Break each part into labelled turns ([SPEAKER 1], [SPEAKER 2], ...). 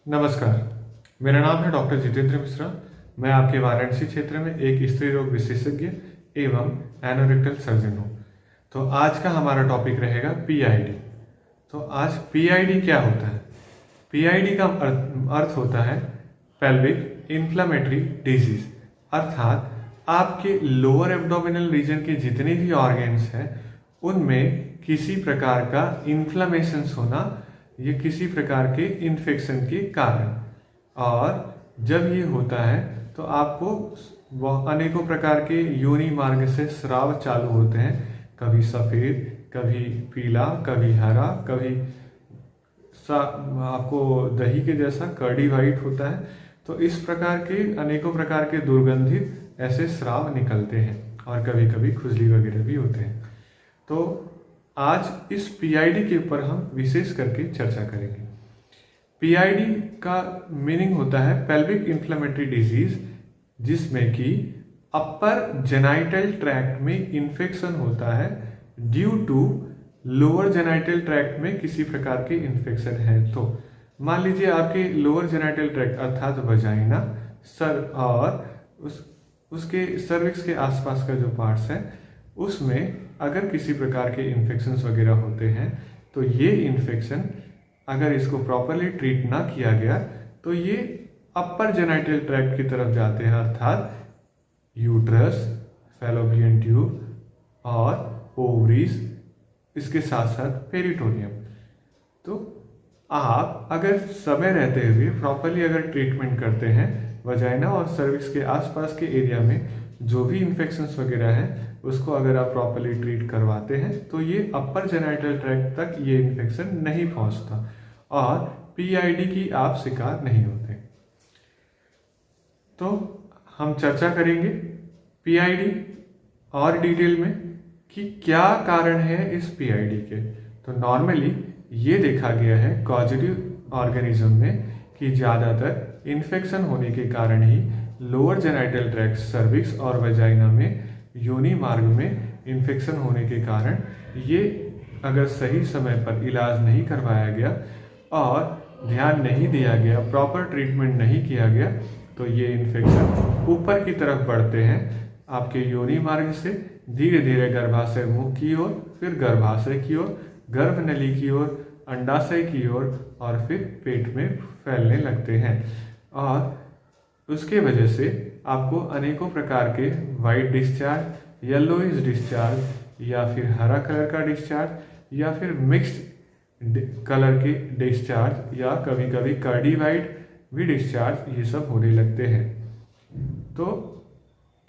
[SPEAKER 1] नमस्कार। मेरा नाम है डॉक्टर जितेंद्र मिश्रा। मैं आपके वाराणसी क्षेत्र में एक स्त्री रोग विशेषज्ञ एवं एनोरेक्टल सर्जन हूँ। तो आज का हमारा टॉपिक रहेगा पीआईडी। तो आज पीआईडी क्या होता है? पीआईडी का अर्थ होता है पेल्विक इन्फ्लेमेटरी डिजीज, अर्थात आपके लोअर एब्डोमिनल रीजन के जितने भी ऑर्गन्स हैं उनमें किसी प्रकार का इन्फ्लेमेशंस होना, ये किसी प्रकार के इन्फेक्शन के कारण। और जब ये होता है तो आपको अनेकों प्रकार के योनि मार्ग से स्राव चालू होते हैं, कभी सफ़ेद, कभी पीला, कभी हरा, कभी आपको दही के जैसा कर्डी वाइट होता है। तो इस प्रकार के अनेकों प्रकार के दुर्गंधित ऐसे स्राव निकलते हैं और कभी कभी खुजली वगैरह भी होते हैं। तो आज इस पीआईडी के ऊपर हम विशेष करके चर्चा करेंगे। पीआईडी का मीनिंग होता है पेल्विक इन्फ्लेमेटरी डिजीज, जिसमें कि अपर जेनाइटल ट्रैक्ट में इन्फेक्शन होता है due to lower genital tract में किसी प्रकार के इन्फेक्शन है। तो मान लीजिए आपके लोअर जेनाइटल ट्रैक्ट अर्थात वजाइना, सर और उसके सर्विक्स के आसपास का जो पार्ट्स है उसमें अगर किसी प्रकार के इन्फेक्शंस वगैरह होते हैं तो ये इन्फेक्शन अगर इसको प्रॉपरली ट्रीट ना किया गया तो ये अपर जेनाइटल ट्रैक्ट की तरफ जाते हैं, अर्थात यूट्रस, फैलोपियन ट्यूब और ओवरीज, इसके साथ साथ पेरिटोनियम। तो आप अगर समय रहते हुए प्रॉपरली अगर ट्रीटमेंट करते हैं वजाइना और सर्विक्स के आसपास के एरिया में जो भी इन्फेक्शंस वगैरह हैं उसको अगर आप प्रॉपरली ट्रीट करवाते हैं तो ये अपर जेनाइटल ट्रैक्ट तक ये इन्फेक्शन नहीं पहुंचता और पीआईडी की आप शिकार नहीं होते। तो हम चर्चा करेंगे पीआईडी और डिटेल में कि क्या कारण है इस पीआईडी के। तो नॉर्मली ये देखा गया है कॉजेटिव ऑर्गेनिज्म में कि ज़्यादातर इन्फेक्शन होने के कारण ही लोअर जेनाइटल ट्रैक्ट, सर्विक्स और वजाइना में योनि मार्ग में इन्फेक्शन होने के कारण ये अगर सही समय पर इलाज नहीं करवाया गया और ध्यान नहीं दिया गया, प्रॉपर ट्रीटमेंट नहीं किया गया तो ये इन्फेक्शन ऊपर की तरफ बढ़ते हैं आपके योनि मार्ग से, धीरे धीरे गर्भाशय मुख की ओर, फिर गर्भाशय की ओर, गर्भनली की ओर, अंडाशय की ओर और फिर पेट में फैलने लगते हैं। और उसके वजह से आपको अनेकों प्रकार के वाइट डिस्चार्ज, येलोइश डिस्चार्ज या फिर हरा कलर का डिस्चार्ज या फिर मिक्स्ड कलर के डिस्चार्ज या कभी कभी कर्डी वाइट भी डिस्चार्ज, ये सब होने लगते हैं। तो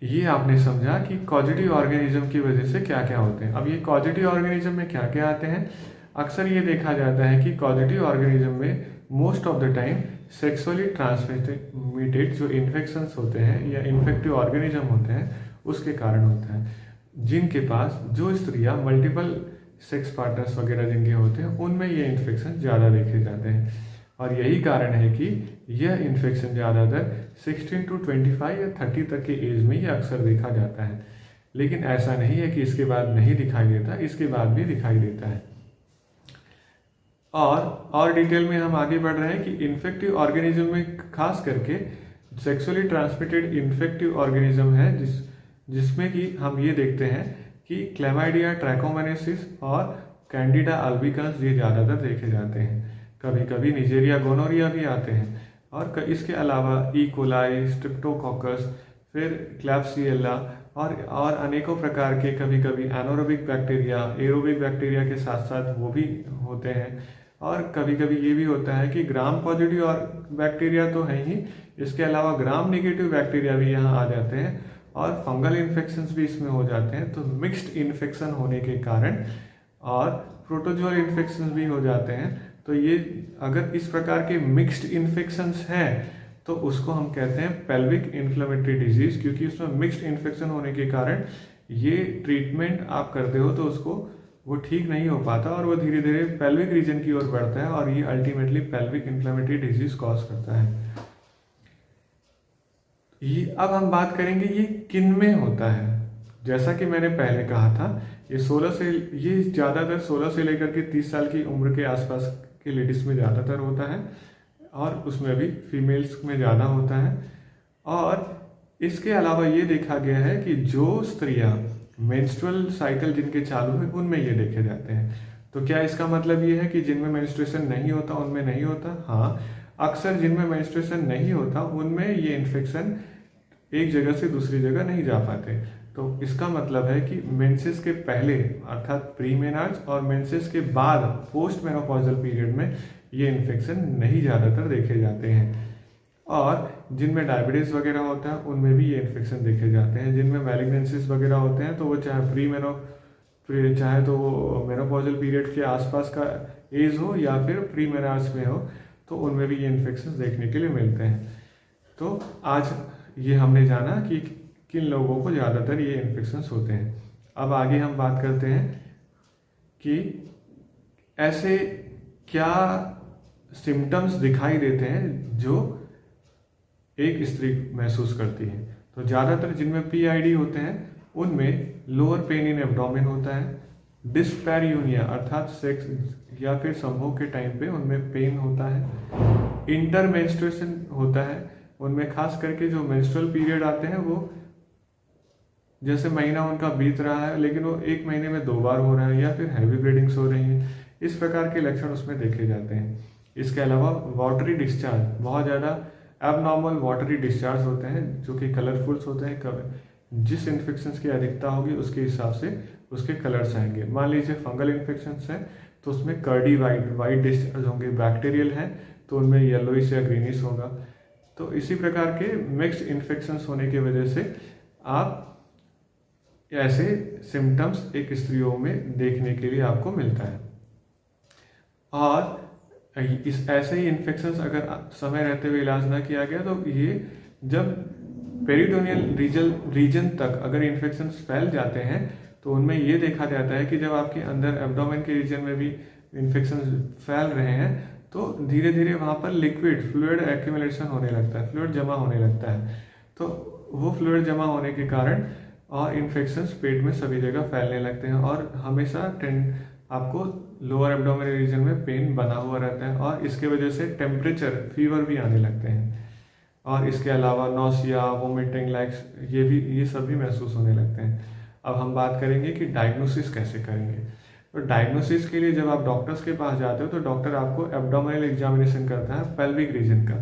[SPEAKER 1] ये आपने समझा कि कॉजेटिव ऑर्गेनिज्म की वजह से क्या क्या होते हैं। अब ये कॉजेटिव ऑर्गेनिज्म में क्या क्या आते हैं, अक्सर ये देखा जाता है कि कॉजेटिव ऑर्गेनिज्म में most of the time sexually transmitted जो इन्फेक्शंस होते हैं या इन्फेक्टिव ऑर्गेनिज्म होते हैं उसके कारण होता है। जिनके पास जो स्त्रियां मल्टीपल सेक्स पार्टनर्स वगैरह जिनके होते हैं उनमें ये इन्फेक्शन ज़्यादा देखे जाते हैं और यही कारण है कि यह इन्फेक्शन ज़्यादातर 16 to 25 या 30 तक के एज में ही अक्सर देखा जाता है। लेकिन ऐसा नहीं है कि इसके बाद नहीं दिखाई देता, इसके बाद भी दिखाई देता है। और डिटेल में हम आगे बढ़ रहे हैं कि इन्फेक्टिव ऑर्गेनिज्म में खास करके सेक्सुअली ट्रांसमिटेड इन्फेक्टिव ऑर्गेनिज्म है जिसमें कि हम ये देखते हैं कि क्लैमाइडिया, ट्रैकोमैनिसिस और कैंडिडा अल्बिकन्स ये ज़्यादातर देखे जाते हैं। कभी कभी निजेरिया गोनोरिया भी आते हैं और इसके अलावा ई कोलाई, स्ट्रिप्टोकोकस, फिर क्लैप्सिएला और अनेकों प्रकार के कभी कभी एनोरोबिक बैक्टीरिया, एरोबिक बैक्टीरिया के साथ साथ वो भी होते हैं। और कभी कभी ये भी होता है कि ग्राम पॉजिटिव और बैक्टीरिया तो है ही, इसके अलावा ग्राम नेगेटिव बैक्टीरिया भी यहाँ आ जाते हैं और फंगल इन्फेक्शंस भी इसमें हो जाते हैं। तो मिक्स्ड इन्फेक्शन होने के कारण और प्रोटोजोअल इन्फेक्शंस भी हो जाते हैं। तो ये अगर इस प्रकार के मिक्स्ड इन्फेक्शंस हैं तो उसको हम कहते हैं पेल्विक इन्फ्लेमेटरी डिजीज, क्योंकि उसमें मिक्स्ड इन्फेक्शन होने के कारण ये ट्रीटमेंट आप करते हो तो उसको वो ठीक नहीं हो पाता और वो धीरे धीरे पेल्विक रीजन की ओर बढ़ता है और ये ultimately pelvic inflammatory disease cause करता है। ये अब हम बात करेंगे ये किन में होता है। जैसा कि मैंने पहले कहा था ये ज़्यादातर 16 से लेकर के 30 साल की उम्र के आसपास के लेडीज में ज़्यादातर होता है और उसमें भी फीमेल्स में ज़्यादा होता है। और इसके अलावा ये देखा गया है कि जो स्त्रियां मेंस्ट्रुअल साइकिल जिनके चालू है उनमें ये देखे जाते हैं। तो क्या इसका मतलब ये है कि जिनमें मेंस्ट्रुएशन नहीं होता उनमें नहीं होता? हाँ, अक्सर जिनमें मेंस्ट्रुएशन नहीं होता उनमें ये इन्फेक्शन एक जगह से दूसरी जगह नहीं जा पाते। तो इसका मतलब है कि मेंसेस के पहले अर्थात प्री मेनार्ज और मेंसेस के बाद पोस्ट मेनोपॉजल पीरियड में ये इन्फेक्शन नहीं ज़्यादातर देखे जाते हैं। और जिनमें डायबिटीज़ वगैरह होता है उनमें भी ये इन्फेक्शन देखे जाते हैं। जिनमें मैलिग्नेंसीज वगैरह होते हैं तो वो चाहे तो वो मेनोपॉजल पीरियड के आसपास का एज हो या फिर प्री मेनार्ज में हो, तो उनमें भी ये इन्फेक्शन देखने के लिए मिलते हैं। तो आज ये हमने जाना कि किन लोगों को ज़्यादातर ये इन्फेक्शंस होते हैं। अब आगे हम बात करते हैं कि ऐसे क्या सिम्टम्स दिखाई देते हैं जो एक स्त्री महसूस करती है। तो ज़्यादातर जिनमें पीआईडी होते हैं उनमें लोअर पेन इन एब्डोमेन होता है, डिस्पैरियूनिया अर्थात सेक्स या फिर संभोग के टाइम पे उनमें पेन होता है, इंटरमेंस्ट्रुएशन होता है, उनमें खास करके जो मेंस्ट्रुअल पीरियड आते हैं वो जैसे महीना उनका बीत रहा है लेकिन वो एक महीने में 2 बार हो रहा है या फिर हैवी ब्लीडिंग्स हो रही हैं, इस प्रकार के लक्षण उसमें देखे जाते हैं। इसके अलावा वाटरी डिस्चार्ज, बहुत ज़्यादा एबनॉर्मल वाटरी डिस्चार्ज होते हैं जो कि कलरफुल्स होते हैं। जिस इन्फेक्शंस की अधिकता होगी उसके हिसाब से उसके कलर्स आएंगे। मान लीजिए फंगल इन्फेक्शंस हैं तो उसमें कर्डी वाइट डिस्चार्ज होंगे, बैक्टीरियल हैं तो उनमें येलोइश या ग्रीनिश होगा। तो इसी प्रकार के मिक्स्ड इन्फेक्शंस होने की वजह से आप ऐसे सिम्टम्स एक स्त्रियों में देखने के लिए आपको मिलता है। और इस ऐसे ही इन्फेक्शंस अगर समय रहते हुए इलाज ना किया गया तो ये जब पेरिटोनियल रीजन तक अगर इन्फेक्शंस फैल जाते हैं तो उनमें ये देखा जाता है कि जब आपके अंदर एब्डोमेन के रीजन में भी इन्फेक्शंस फैल रहे हैं तो धीरे धीरे वहाँ पर फ्लूइड एक्यूमुलेशन होने लगता है, फ्लूइड जमा होने लगता है। तो वो फ्लूइड जमा होने के कारण और इन्फेक्शंस पेट में सभी जगह फैलने लगते हैं और हमेशा आपको लोअर एब्डोमिनल रीजन में पेन बना हुआ रहता है और इसके वजह से टेम्परेचर फीवर भी आने लगते हैं। और इसके अलावा नौसिया, वोमिटिंग लाइक्स ये सब भी महसूस होने लगते हैं। अब हम बात करेंगे कि डायग्नोसिस कैसे करेंगे। तो डायग्नोसिस के लिए जब आप डॉक्टर्स के पास जाते हो तो डॉक्टर आपको एब्डोमिनल एग्जामिनेशन करता है पेल्विक रीजन का।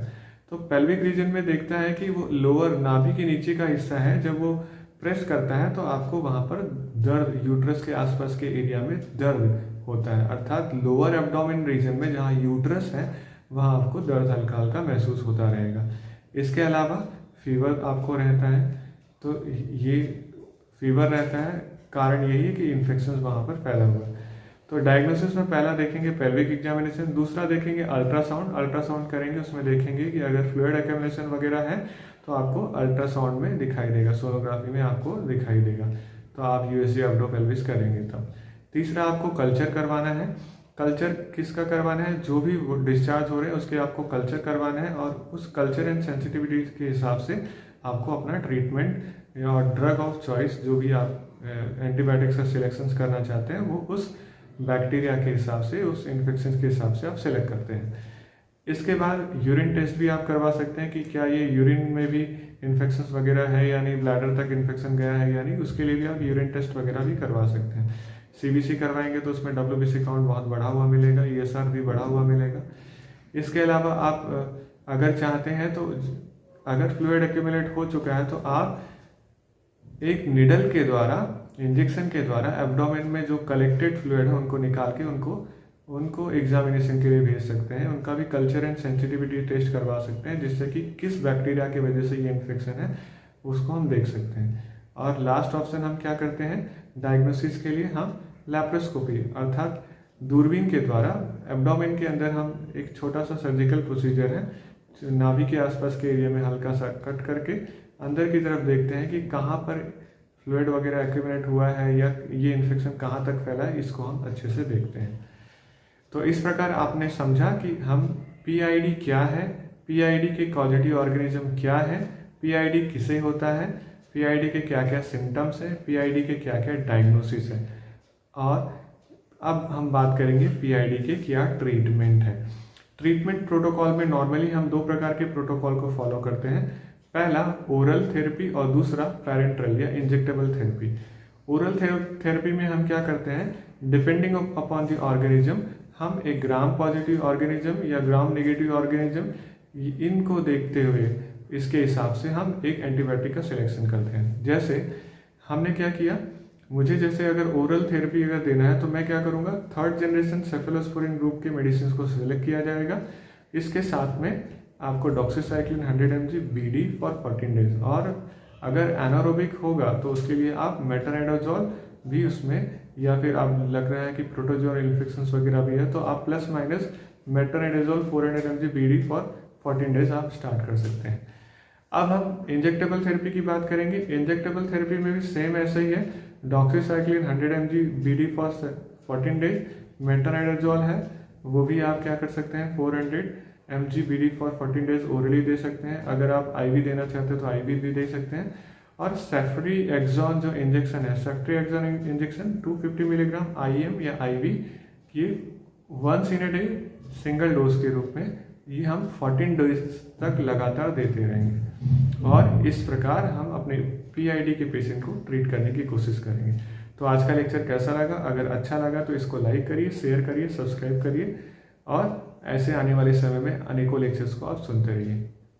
[SPEAKER 1] तो पेल्विक रीजन में देखता है कि वो लोअर नाभि के नीचे का हिस्सा है, जब वो प्रेस करता है तो आपको वहाँ पर दर्द, यूट्रस के आसपास के एरिया में दर्द होता है, अर्थात लोअर एब्डोमेन रीजन में जहाँ यूट्रस है वहाँ आपको दर्द हल्का हल्का महसूस होता रहेगा। इसके अलावा फीवर आपको रहता है, तो ये फीवर रहता है, कारण यही है कि इन्फेक्शन वहाँ पर फैला हुआ है। तो डायग्नोसिस में पहला देखेंगे पेल्विक एग्जामिनेशन, दूसरा देखेंगे अल्ट्रासाउंड करेंगे, उसमें देखेंगे कि अगर फ्लूइड एक्यूमुलेशन वगैरह है तो आपको अल्ट्रासाउंड में दिखाई देगा, सोनोग्राफी में आपको दिखाई देगा, तो आप यूएसजी एब्डोपेल्विस करेंगे तब। तीसरा आपको कल्चर करवाना है। कल्चर किसका करवाना है? जो भी डिस्चार्ज हो रहे हैं उसके आपको कल्चर करवाना है और उस कल्चर एंड सेंसिटिविटी के हिसाब से आपको अपना ट्रीटमेंट और ड्रग ऑफ चॉइस जो भी आप एंटीबायोटिक्स का सिलेक्शन करना चाहते हैं वो उस बैक्टीरिया के हिसाब से, उस इन्फेक्शन के हिसाब से आप सेलेक्ट करते हैं। इसके बाद यूरिन टेस्ट भी आप करवा सकते हैं कि क्या ये यूरिन में भी इन्फेक्शन वगैरह है या नहीं, ब्लैडर तक इन्फेक्शन गया है या नहीं, उसके लिए भी आप यूरिन टेस्ट वगैरह भी करवा सकते हैं। सीबीसी करवाएंगे तो उसमें WBC काउंट बहुत बढ़ा हुआ मिलेगा, ESR भी बढ़ा हुआ मिलेगा। इसके अलावा आप अगर चाहते हैं तो अगर फ्लूइड एक्यूमुलेट हो चुका है तो आप एक निडल के द्वारा, इंजेक्शन के द्वारा एब्डोमेन में जो कलेक्टेड फ्लूइड है उनको निकाल के उनको एग्जामिनेशन के लिए भेज सकते हैं। उनका भी कल्चर एंड सेंसिटिविटी टेस्ट करवा सकते हैं जिससे कि किस बैक्टीरिया की वजह से ये इन्फेक्शन है उसको हम देख सकते हैं। और लास्ट ऑप्शन हम क्या करते हैं डायग्नोसिस के लिए, हम लैप्रोस्कोपी अर्थात दूरबीन के द्वारा एब्डोमेन के अंदर हम एक छोटा सा सर्जिकल प्रोसीजर है, नाभि के आसपास के एरिया में हल्का सा कट करके अंदर की तरफ देखते हैं कि कहाँ पर फ्लूइड वगैरह एक्यूमुलेट हुआ है या ये इन्फेक्शन कहाँ तक फैला है, इसको हम अच्छे से देखते हैं। तो इस प्रकार आपने समझा कि हम पीआईडी क्या है, पीआईडी के कॉजेटिव ऑर्गेनिज्म क्या है, पीआईडी किसे होता है, पीआईडी के क्या क्या सिम्टम्स है, पीआईडी के क्या क्या डायग्नोसिस है, और अब हम बात करेंगे पीआईडी के क्या ट्रीटमेंट है। ट्रीटमेंट प्रोटोकॉल में नॉर्मली हम दो प्रकार के प्रोटोकॉल को फॉलो करते हैं। पहला ओरल थेरेपी और दूसरा पैरेंट्रल या इंजेक्टेबल थेरेपी। ओरल थेरेपी में हम क्या करते हैं, डिपेंडिंग अपॉन द ऑर्गेनिज्म हम एक ग्राम पॉजिटिव ऑर्गेनिज्म या ग्राम नेगेटिव ऑर्गेनिज्म इनको देखते हुए इसके हिसाब से हम एक एंटीबायोटिक का सिलेक्शन करते हैं। जैसे हमने क्या किया, मुझे जैसे अगर ओरल थेरेपी अगर देना है तो मैं क्या करूँगा, 3rd जनरेशन सेफेलोस्पोरिन ग्रुप के मेडिसिन को सिलेक्ट किया जाएगा। इसके साथ में आपको doxycycline 100 mg BD for 14 days, और अगर एनारोबिक होगा तो उसके लिए आप मेट्रोनिडाजोल भी उसमें, या फिर आप लग रहा है कि प्रोटोजोल इन्फेक्शन वगैरह भी है तो आप plus minus metronidazole 400 mg BD for 14 days आप स्टार्ट कर सकते हैं। अब हम इंजेक्टेबल थेरेपी की बात करेंगे। इंजेक्टेबल थेरेपी में भी सेम ऐसा ही है, doxycycline 100 mg BD for 14 days, metronidazole है वो भी आप क्या कर सकते हैं 400 mg BD for 14 days orally दे सकते हैं। अगर आप IV देना चाहते हैं तो IV भी दे सकते हैं। और सेफ्ट्रिएक्सोन जो इंजेक्शन है, सेफ्ट्रिएक्सोन इंजेक्शन 250 मिलीग्राम IM या IV ये once in a day single dose के रूप में ये हम 14 डेज तक लगातार देते रहेंगे, और इस प्रकार हम अपने PID के पेशेंट को ट्रीट करने की कोशिश करेंगे। तो आज का लेक्चर कैसा लगा? अगर अच्छा लगा तो इसको लाइक करिए, शेयर करिए, सब्सक्राइब करिए, और ऐसे आने वाले समय में अनेकों लेक्चर्स को आप सुनते रहिए।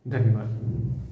[SPEAKER 1] धन्यवाद।